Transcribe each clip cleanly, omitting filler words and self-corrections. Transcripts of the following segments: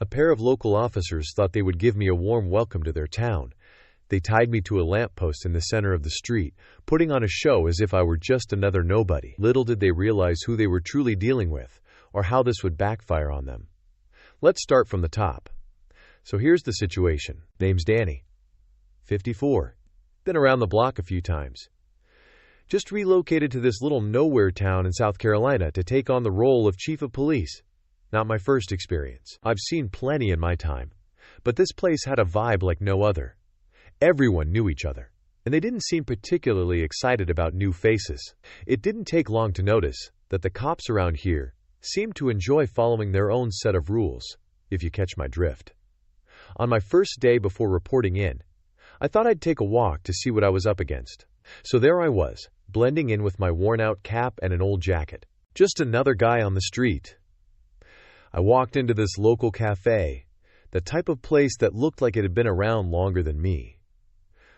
A pair of local officers thought they would give me a warm welcome to their town. They tied me to a lamppost in the center of the street, putting on a show as if I were just another nobody. Little did they realize who they were truly dealing with, or how this would backfire on them. Let's start from the top. So here's the situation. Name's Danny. 54. Been around the block a few times. Just relocated to this little nowhere town in South Carolina to take on the role of chief of police. Not my first experience. I've seen plenty in my time, but this place had a vibe like no other. Everyone knew each other, and they didn't seem particularly excited about new faces. It didn't take long to notice that the cops around here seemed to enjoy following their own set of rules, if you catch my drift. On my first day before reporting in, I thought I'd take a walk to see what I was up against. So there I was, blending in with my worn-out cap and an old jacket. Just another guy on the street. I walked into this local cafe, the type of place that looked like it had been around longer than me.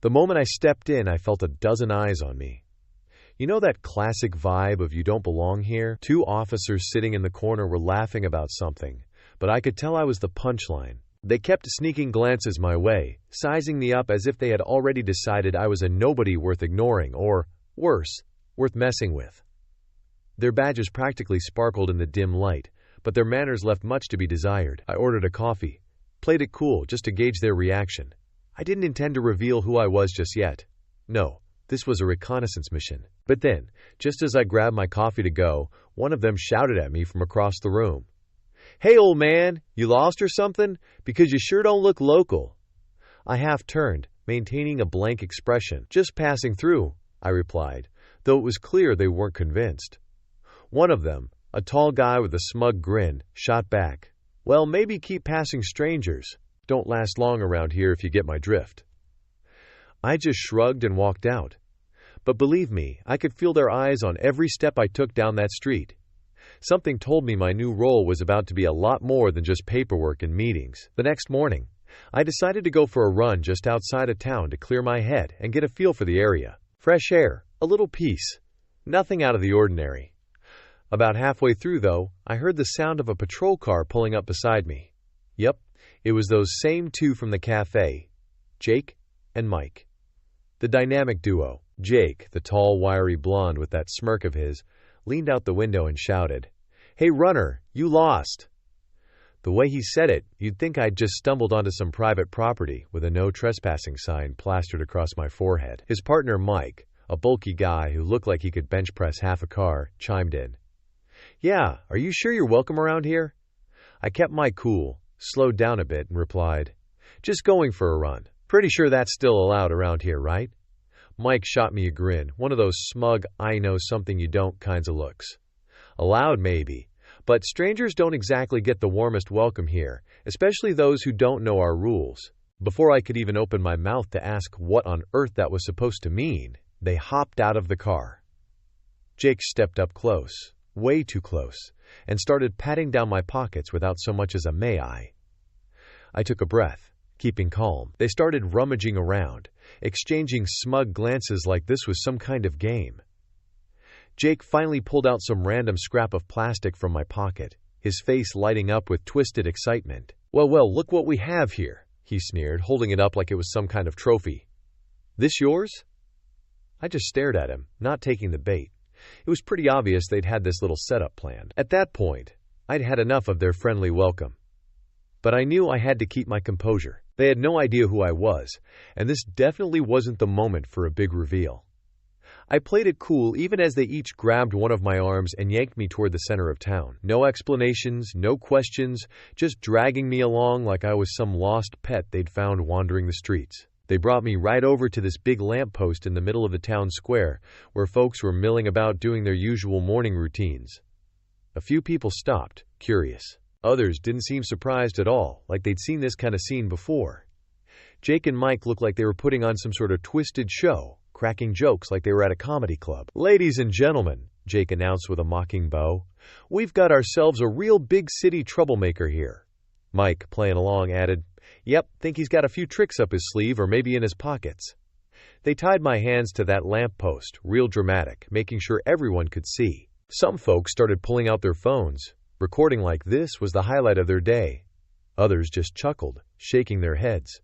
The moment I stepped in, I felt a dozen eyes on me. You know that classic vibe of you don't belong here? Two officers sitting in the corner were laughing about something, but I could tell I was the punchline. They kept sneaking glances my way, sizing me up as if they had already decided I was a nobody worth ignoring, or, worse, worth messing with. Their badges practically sparkled in the dim light, but their manners left much to be desired. I ordered a coffee, played it cool just to gauge their reaction. I didn't intend to reveal who I was just yet. No, this was a reconnaissance mission. But then, just as I grabbed my coffee to go, one of them shouted at me from across the room. "Hey, old man, you lost or something? Because you sure don't look local." I half turned, maintaining a blank expression. "Just passing through," I replied, though it was clear they weren't convinced. One of them, a tall guy with a smug grin, shot back. "Well, maybe keep passing strangers. Don't last long around here if you get my drift." I just shrugged and walked out. But believe me, I could feel their eyes on every step I took down that street. Something told me my new role was about to be a lot more than just paperwork and meetings. The next morning, I decided to go for a run just outside of town to clear my head and get a feel for the area. Fresh air, a little peace. Nothing out of the ordinary. About halfway through, though, I heard the sound of a patrol car pulling up beside me. Yep, it was those same two from the cafe, Jake and Mike. The dynamic duo. Jake, the tall, wiry blonde with that smirk of his, leaned out the window and shouted, "Hey, runner, you lost." The way he said it, you'd think I'd just stumbled onto some private property with a no trespassing sign plastered across my forehead. His partner, Mike, a bulky guy who looked like he could bench press half a car, chimed in. "Yeah, are you sure you're welcome around here?" I kept my cool, slowed down a bit, and replied, "Just going for a run. Pretty sure that's still allowed around here, right?" Mike shot me a grin, one of those smug, I know something you don't kinds of looks. Allowed, maybe, but strangers don't exactly get the warmest welcome here, especially those who don't know our rules. Before I could even open my mouth to ask what on earth that was supposed to mean, they hopped out of the car. Jake stepped up close, way too close, and started patting down my pockets without so much as a "may I." I took a breath, keeping calm. They started rummaging around, exchanging smug glances like this was some kind of game. Jake finally pulled out some random scrap of plastic from my pocket, his face lighting up with twisted excitement. Well, look what we have here," he sneered, holding it up like it was some kind of trophy. "This yours?" I just stared at him, not taking the bait. It was pretty obvious they'd had this little setup planned. At that point, I'd had enough of their friendly welcome. But I knew I had to keep my composure. They had no idea who I was, and this definitely wasn't the moment for a big reveal. I played it cool even as they each grabbed one of my arms and yanked me toward the center of town. No explanations, no questions, just dragging me along like I was some lost pet they'd found wandering the streets. They brought me right over to this big lamppost in the middle of the town square, where folks were milling about doing their usual morning routines. A few people stopped, curious. Others didn't seem surprised at all, like they'd seen this kind of scene before. Jake and Mike looked like they were putting on some sort of twisted show, cracking jokes like they were at a comedy club. "Ladies and gentlemen," Jake announced with a mocking bow, "we've got ourselves a real big city troublemaker here." Mike, playing along, added, "Yep, think he's got a few tricks up his sleeve or maybe in his pockets." They tied my hands to that lamppost, real dramatic, making sure everyone could see. Some folks started pulling out their phones. Recording like this was the highlight of their day. Others just chuckled, shaking their heads.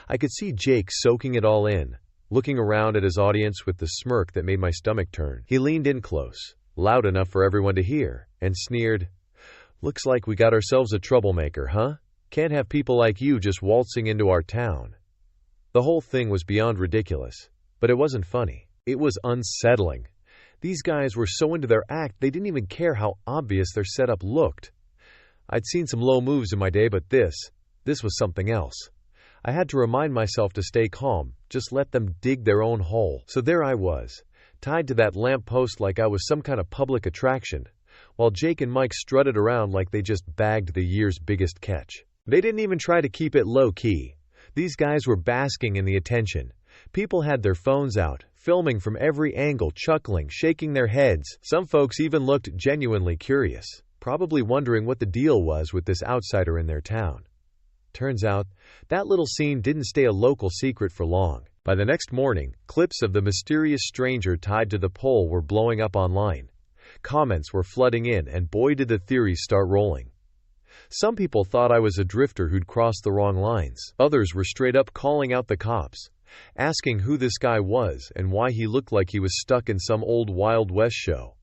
I could see Jake soaking it all in, looking around at his audience with the smirk that made my stomach turn. He leaned in close, loud enough for everyone to hear, and sneered, "Looks like we got ourselves a troublemaker, huh? Can't have people like you just waltzing into our town." The whole thing was beyond ridiculous, but it wasn't funny. It was unsettling. These guys were so into their act they didn't even care how obvious their setup looked. I'd seen some low moves in my day, but this was something else. I had to remind myself to stay calm, just let them dig their own hole. So there I was, tied to that lamppost like I was some kind of public attraction, while Jake and Mike strutted around like they just bagged the year's biggest catch. They didn't even try to keep it low-key. These guys were basking in the attention. People had their phones out, filming from every angle, chuckling, shaking their heads. Some folks even looked genuinely curious, probably wondering what the deal was with this outsider in their town. Turns out, that little scene didn't stay a local secret for long. By the next morning, clips of the mysterious stranger tied to the pole were blowing up online. Comments were flooding in, and boy did the theories start rolling. Some people thought I was a drifter who'd crossed the wrong lines. Others were straight up calling out the cops, asking who this guy was and why he looked like he was stuck in some old Wild West show.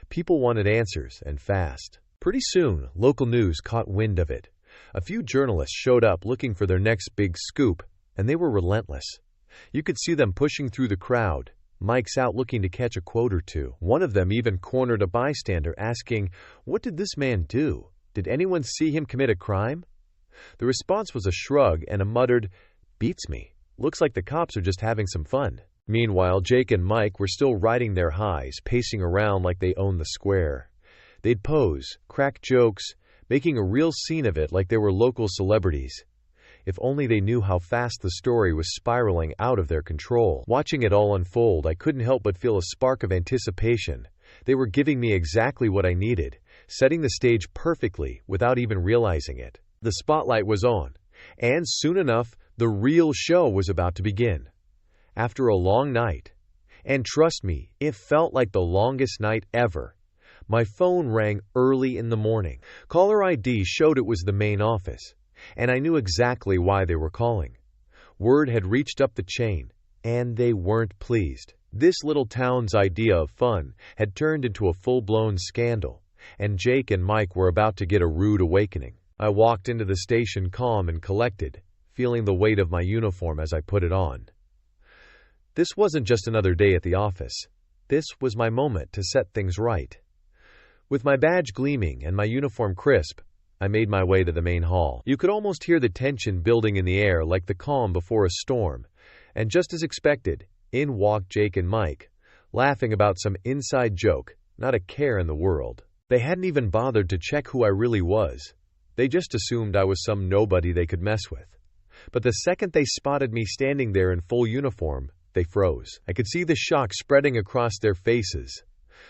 People wanted answers, and fast. Pretty soon, local news caught wind of it. A few journalists showed up looking for their next big scoop, and they were relentless. You could see them pushing through the crowd, mics out looking to catch a quote or two. One of them even cornered a bystander asking, "What did this man do? Did anyone see him commit a crime?" The response was a shrug and a muttered, "Beats me. Looks like the cops are just having some fun." Meanwhile, Jake and Mike were still riding their highs, pacing around like they owned the square. They'd pose, crack jokes, making a real scene of it like they were local celebrities. If only they knew how fast the story was spiraling out of their control. Watching it all unfold, I couldn't help but feel a spark of anticipation. They were giving me exactly what I needed, setting the stage perfectly without even realizing it. The spotlight was on, and soon enough, the real show was about to begin. After a long night, and trust me, it felt like the longest night ever, my phone rang early in the morning. Caller ID showed it was the main office, and I knew exactly why they were calling. Word had reached up the chain, and they weren't pleased. This little town's idea of fun had turned into a full-blown scandal, and Jake and Mike were about to get a rude awakening. I walked into the station calm and collected, feeling the weight of my uniform as I put it on. This wasn't just another day at the office. This was my moment to set things right. With my badge gleaming and my uniform crisp, I made my way to the main hall. You could almost hear the tension building in the air like the calm before a storm, and just as expected, in walked Jake and Mike, laughing about some inside joke, not a care in the world. They hadn't even bothered to check who I really was. They just assumed I was some nobody they could mess with. But the second they spotted me standing there in full uniform, they froze. I could see the shock spreading across their faces,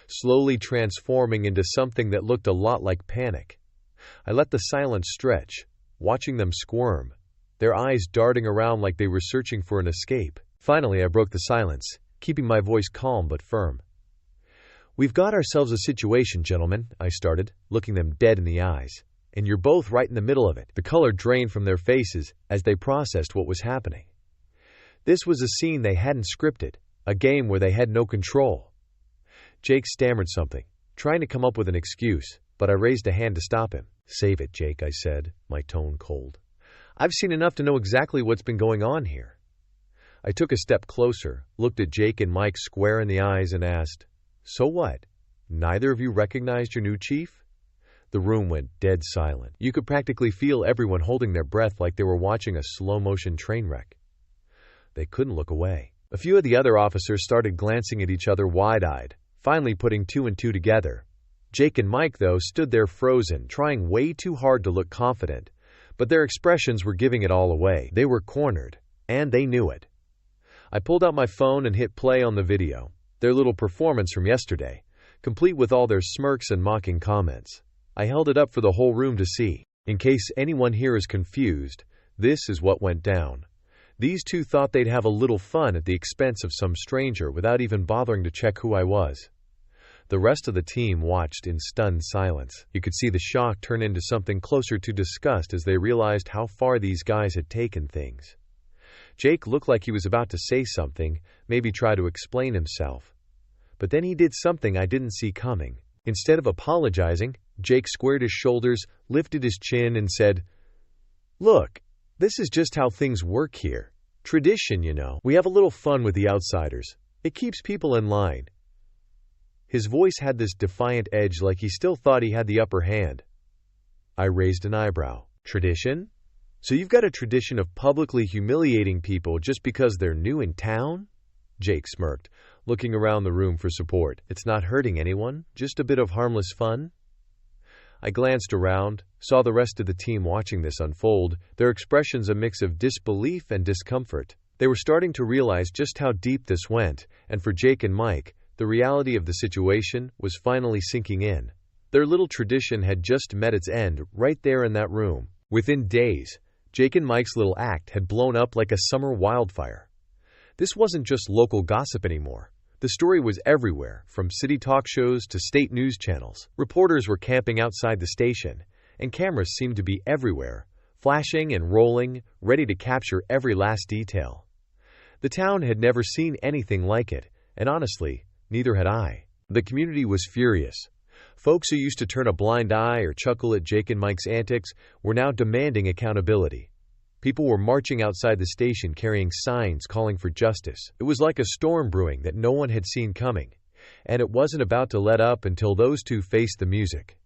slowly transforming into something that looked a lot like panic. I let the silence stretch, watching them squirm, their eyes darting around like they were searching for an escape. Finally, I broke the silence, keeping my voice calm but firm. "We've got ourselves a situation, gentlemen," I started, looking them dead in the eyes. "And you're both right in the middle of it." The color drained from their faces as they processed what was happening. This was a scene they hadn't scripted, a game where they had no control. Jake stammered something, trying to come up with an excuse, but I raised a hand to stop him. "Save it, Jake," I said, my tone cold. "I've seen enough to know exactly what's been going on here." I took a step closer, looked at Jake and Mike square in the eyes, and asked, "So what? Neither of you recognized your new chief?" The room went dead silent. You could practically feel everyone holding their breath like they were watching a slow-motion train wreck. They couldn't look away. A few of the other officers started glancing at each other wide-eyed, finally putting two and two together. Jake and Mike, though, stood there frozen, trying way too hard to look confident, but their expressions were giving it all away. They were cornered, and they knew it. I pulled out my phone and hit play on the video, their little performance from yesterday, complete with all their smirks and mocking comments. I held it up for the whole room to see. In case anyone here is confused, this is what went down. These two thought they'd have a little fun at the expense of some stranger without even bothering to check who I was. The rest of the team watched in stunned silence. You could see the shock turn into something closer to disgust as they realized how far these guys had taken things. Jake looked like he was about to say something, maybe try to explain himself. But then he did something I didn't see coming. Instead of apologizing, Jake squared his shoulders, lifted his chin, and said, "Look, this is just how things work here. Tradition, you know. We have a little fun with the outsiders. It keeps people in line." His voice had this defiant edge, like he still thought he had the upper hand. I raised an eyebrow. "Tradition? So you've got a tradition of publicly humiliating people just because they're new in town?" Jake smirked, looking around the room for support. "It's not hurting anyone, just a bit of harmless fun." I glanced around, saw the rest of the team watching this unfold, their expressions a mix of disbelief and discomfort. They were starting to realize just how deep this went, and for Jake and Mike, the reality of the situation was finally sinking in. Their little tradition had just met its end right there in that room. Within days, Jake and Mike's little act had blown up like a summer wildfire. This wasn't just local gossip anymore. The story was everywhere, from city talk shows to state news channels. Reporters were camping outside the station, and cameras seemed to be everywhere, flashing and rolling, ready to capture every last detail. The town had never seen anything like it, and honestly, neither had I. The community was furious. Folks who used to turn a blind eye or chuckle at Jake and Mike's antics were now demanding accountability. People were marching outside the station carrying signs calling for justice. It was like a storm brewing that no one had seen coming, and it wasn't about to let up until those two faced the music.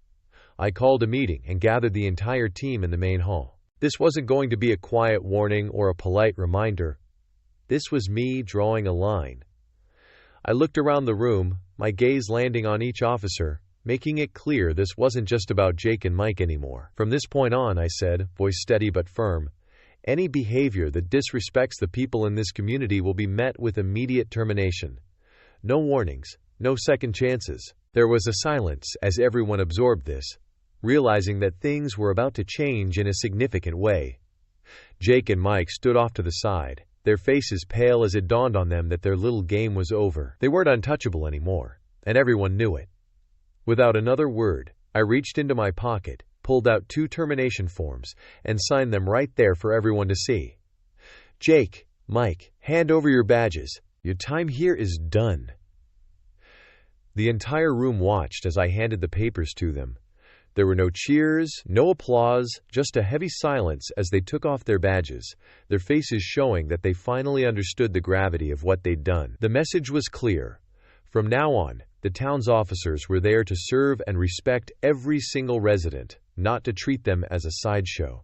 I called a meeting and gathered the entire team in the main hall. This wasn't going to be a quiet warning or a polite reminder. This was me drawing a line. I looked around the room, my gaze landing on each officer, making it clear this wasn't just about Jake and Mike anymore. "From this point on," I said, voice steady but firm, "any behavior that disrespects the people in this community will be met with immediate termination. No warnings, no second chances." There was a silence as everyone absorbed this, realizing that things were about to change in a significant way. Jake and Mike stood off to the side, their faces pale as it dawned on them that their little game was over. They weren't untouchable anymore, and everyone knew it. Without another word, I reached into my pocket, pulled out 2 termination forms, and signed them right there for everyone to see. "Jake, Mike, hand over your badges. Your time here is done." The entire room watched as I handed the papers to them. There were no cheers, no applause, just a heavy silence as they took off their badges, their faces showing that they finally understood the gravity of what they'd done. The message was clear. From now on, the town's officers were there to serve and respect every single resident, not to treat them as a sideshow.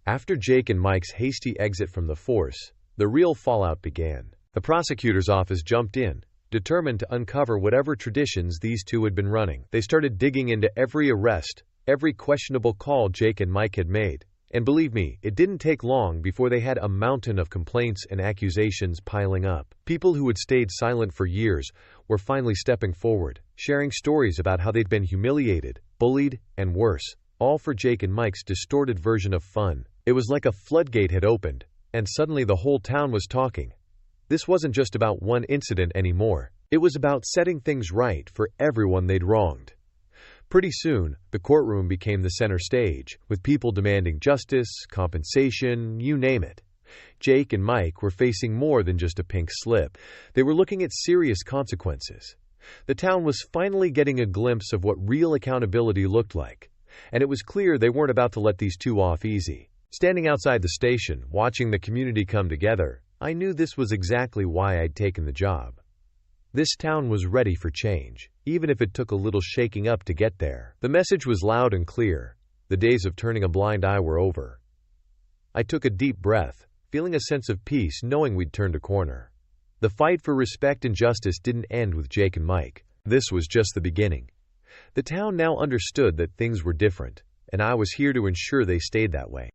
After Jake and Mike's hasty exit from the force, the real fallout began. The prosecutor's office jumped in, determined to uncover whatever traditions these two had been running. They started digging into every arrest, every questionable call Jake and Mike had made. And believe me, it didn't take long before they had a mountain of complaints and accusations piling up. People who had stayed silent for years were finally stepping forward, sharing stories about how they'd been humiliated, bullied, and worse, all for Jake and Mike's distorted version of fun. It was like a floodgate had opened, and suddenly the whole town was talking. This wasn't just about one incident anymore. It was about setting things right for everyone they'd wronged. Pretty soon, the courtroom became the center stage, with people demanding justice, compensation, you name it. Jake and Mike were facing more than just a pink slip. They were looking at serious consequences. The town was finally getting a glimpse of what real accountability looked like, and it was clear they weren't about to let these two off easy. Standing outside the station, watching the community come together, I knew this was exactly why I'd taken the job. This town was ready for change, even if it took a little shaking up to get there. The message was loud and clear. The days of turning a blind eye were over. I took a deep breath, feeling a sense of peace knowing we'd turned a corner. The fight for respect and justice didn't end with Jake and Mike. This was just the beginning. The town now understood that things were different, and I was here to ensure they stayed that way.